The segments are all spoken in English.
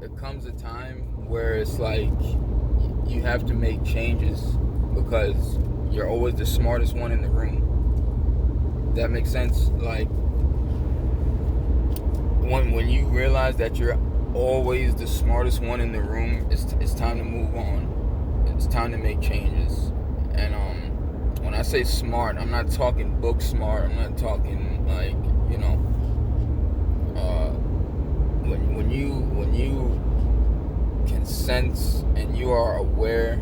it comes a time where it's like you have to make changes because you're always the smartest one in the room. That makes sense. Like when you realize that you're always the smartest one in the room, it's time to move on. It's time to make changes. And when I say smart, I'm not talking book smart. I'm not talking like when you can sense and you are aware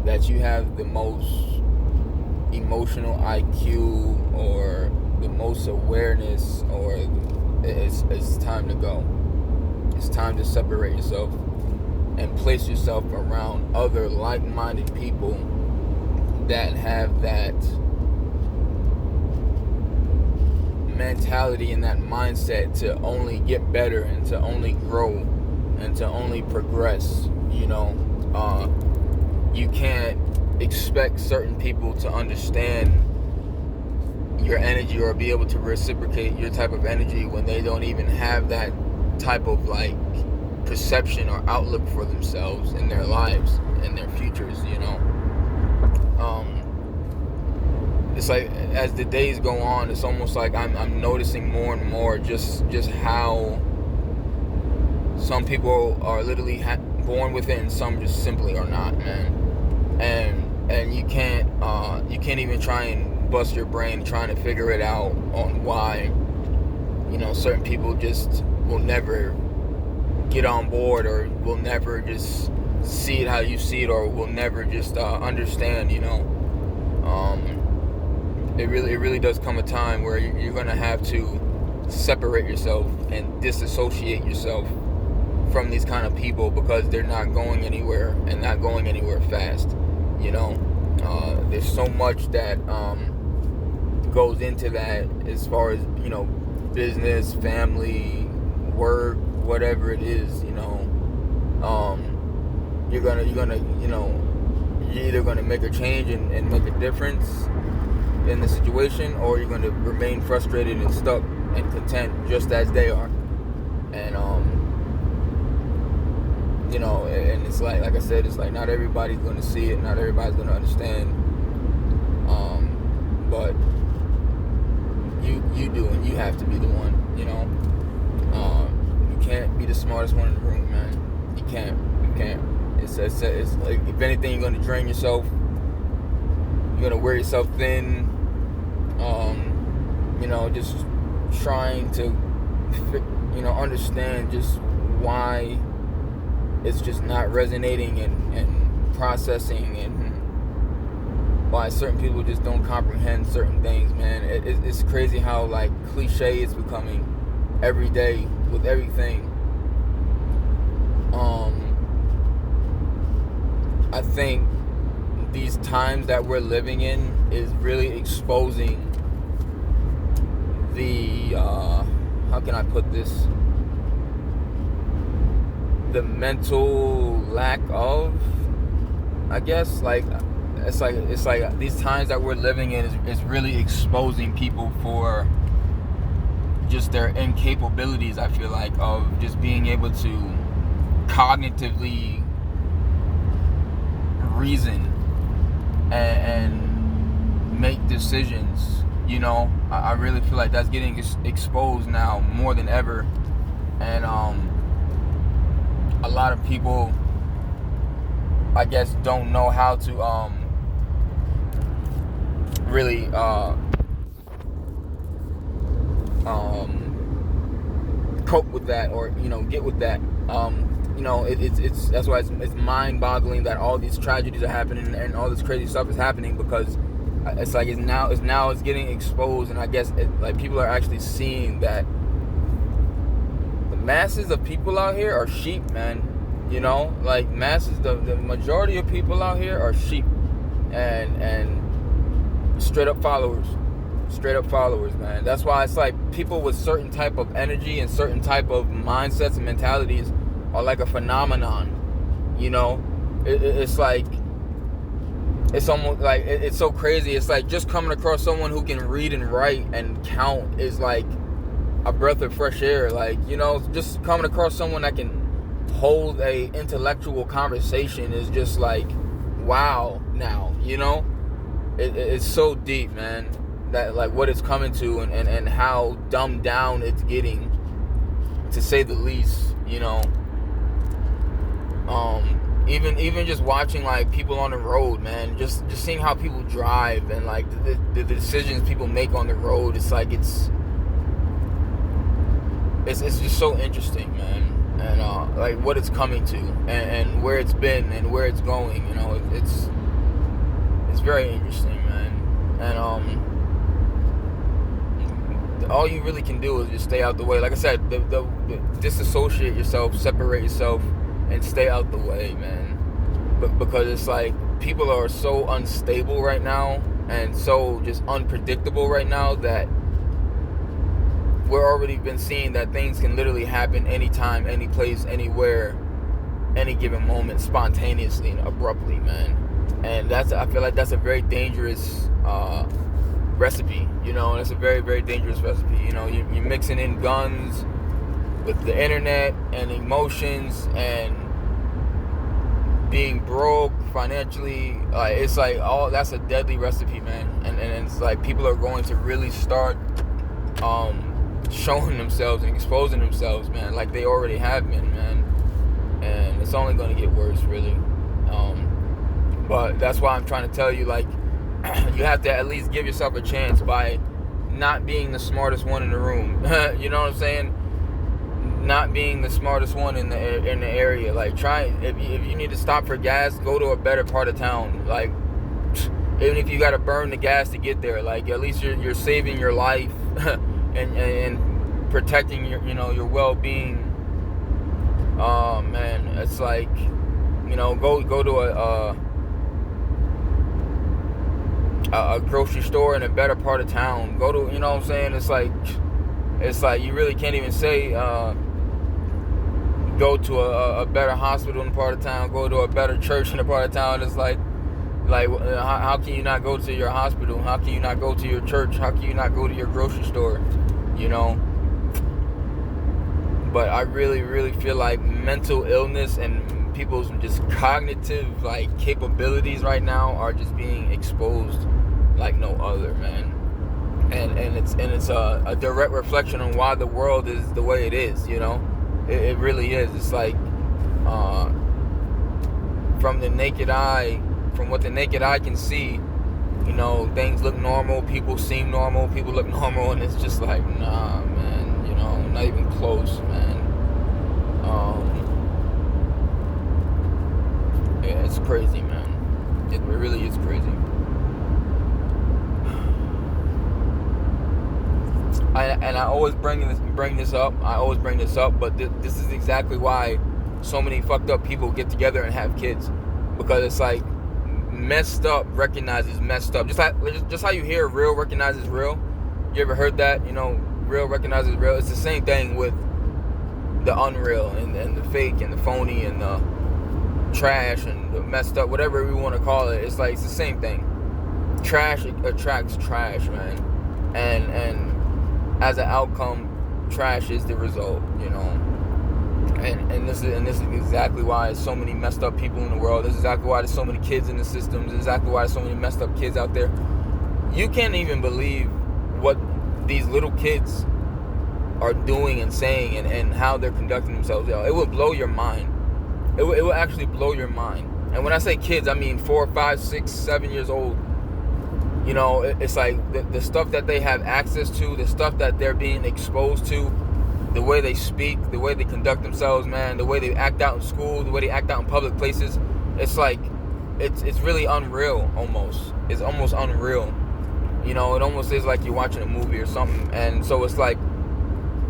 that you have the most emotional IQ or the most awareness, or it's time to go. It's time to separate yourself and place yourself around other like-minded people that have that mentality and that mindset to only get better and to only grow and to only progress. You can't expect certain people to understand your energy or be able to reciprocate your type of energy when they don't even have that type of like perception or outlook for themselves in their lives and their futures. It's like as the days go on, it's almost like I'm noticing more and more just how some people are literally born with it and some just simply are not, man. And you can't even try and bust your brain trying to figure it out on why certain people just will never get on board or will never just see it how you see it or will never just understand. It really does come a time where you're gonna have to separate yourself and disassociate yourself from these kind of people because they're not going anywhere and not going anywhere fast. There's so much that goes into that as far as business, family, work, whatever it is. You're either gonna make a change and make a difference in the situation, or you're gonna remain frustrated and stuck and content just as they are. And and it's like I said, it's like not everybody's gonna see it, not everybody's gonna understand. But you do, and you have to be the one. You can't be the smartest one in the room, man. You can't. It's like, if anything, you're gonna drain yourself. You're gonna wear yourself thin. Just trying to understand just why it's just not resonating and processing, and why certain people just don't comprehend certain things, man. It's crazy how like cliche it's becoming every day with everything. I think these times that we're living in is really exposing the how can I put this, the mental lack of, I guess, like it's like these times that we're living in is really exposing people for just their incapabilities, I feel like, of just being able to cognitively reason and make decisions. I really feel like that's getting exposed now more than ever. And a lot of people, I guess, don't know how to really cope with that, or get with that. It's that's why it's mind-boggling that all these tragedies are happening and all this crazy stuff is happening, because it's like it's getting exposed. And I guess like people are actually seeing that the masses of people out here are sheep, man. Like masses, the majority of people out here are sheep and straight up followers, man. That's why it's like people with certain type of energy and certain type of mindsets and mentalities are like a phenomenon. It's like, it's almost like, it's so crazy. It's like just coming across someone who can read and write and count is like a breath of fresh air. Like, just coming across someone that can hold a intellectual conversation is just like, wow. Now, it's so deep, man, that like what it's coming to, and how dumbed down it's getting, to say the least. Even just watching like people on the road, man, just seeing how people drive, and like the decisions people make on the road. It's like it's just so interesting, man. And like what it's coming to, and where it's been and where it's going. It's very interesting, man. And all you really can do is just stay out the way. Like I said, the disassociate yourself, separate yourself, and stay out the way, man. But because it's like people are so unstable right now, and so just unpredictable right now, that we're already been seeing that things can literally happen anytime, any place, anywhere, any given moment, spontaneously and abruptly, man. And I feel like that's a very dangerous recipe. That's a very, very dangerous recipe. You're mixing in guns with the internet and emotions and being broke financially. It's like that's a deadly recipe, man. And it's like people are going to really start showing themselves and exposing themselves, man, like they already have been, man. And it's only going to get worse, really. But that's why I'm trying to tell you, like, you have to at least give yourself a chance by not being the smartest one in the room. You know what I'm saying? Not being the smartest one in the area. Like, try, if you need to stop for gas, go to a better part of town. Like, even if you got to burn the gas to get there, like, at least you're saving your life and protecting your well-being. Man, it's like, go to a grocery store in a better part of town. Go to, what I'm saying? It's like you really can't even say go to a better hospital in a part of town, go to a better church in a part of town. It's like how can you not go to your hospital? How can you not go to your church? How can you not go to your grocery store? But I really, really feel like mental illness and people's just cognitive capabilities right now are just being exposed like no other, man. And it's a direct reflection on why the world is the way it is. It really is. It's like from the naked eye, from what the naked eye can see, things look normal, people seem normal, people look normal, and it's just like, nah, man, not even close, man. Yeah, it's crazy, man. It really is crazy. I always bring this up. But this is exactly why so many fucked up people get together and have kids, because it's like messed up recognizes messed up. Just how you hear real recognizes real. You ever heard that? Real recognizes real. It's the same thing with the unreal and the fake and the phony and the trash and the messed up, whatever we want to call it. It's like it's the same thing. Trash attracts trash, man. And as an outcome, trash is the result, And this is exactly why there's so many messed up people in the world. This is exactly why there's so many kids in the systems. This is exactly why there's so many messed up kids out there. You can't even believe what these little kids are doing and saying and how they're conducting themselves. It will blow your mind. It will actually blow your mind. And when I say kids, I mean 4, 5, 6, 7 years old. It's like the stuff that they have access to, the stuff that they're being exposed to, the way they speak, the way they conduct themselves, man, the way they act out in school, the way they act out in public places. It's like, it's really unreal almost. It's almost unreal. It almost is like you're watching a movie or something. And so it's like,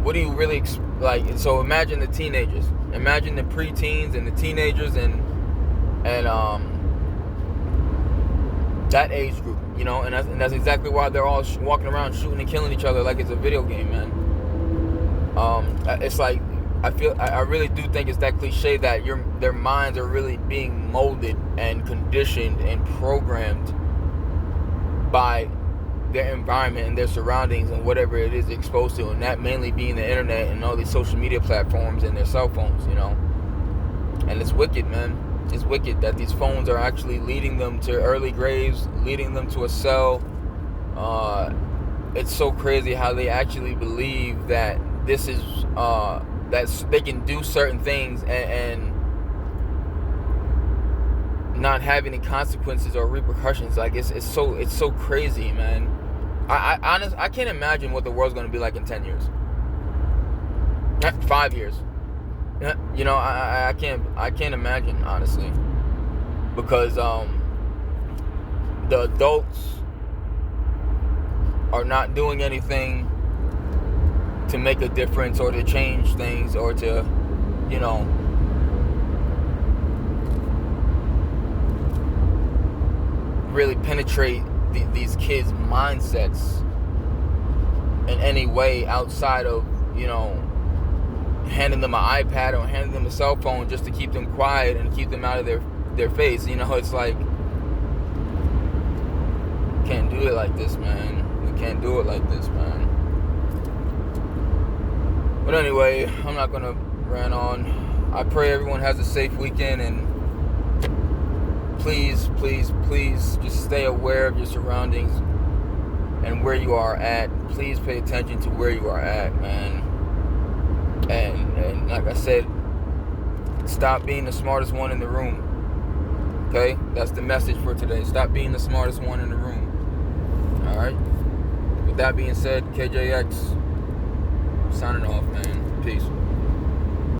what do you really like? So imagine the teenagers, imagine the preteens and the teenagers and that age group, and that's exactly why they're all walking around shooting and killing each other like it's a video game, man. It's like I really do think it's that cliche that their minds are really being molded and conditioned and programmed by their environment and their surroundings and whatever it is exposed to, and that mainly being the internet and all these social media platforms and their cell phones, And it's wicked, man. It's wicked that these phones are actually leading them to early graves, leading them to a cell. It's so crazy how they actually believe that this is that they can do certain things and not have any consequences or repercussions. Like it's so crazy, man. I can't imagine what the world's gonna be like in 10 years, 5 years. You know, I can't imagine, honestly, because the adults are not doing anything to make a difference or to change things or to, you know, really penetrate these kids' mindsets in any way outside of, you know, handing them an iPad or handing them a cell phone just to keep them quiet and keep them out of their face. You know, it's like, can't do it like this, man. We can't do it like this, man. But anyway, I'm not gonna rant on. I pray everyone has a safe weekend, and please just stay aware of your surroundings and where you are at. Please pay attention to where you are at, man. And like I said, stop being the smartest one in the room. Okay? That's the message for today. Stop being the smartest one in the room. Alright? With that being said, KJX signing off, man. Peace.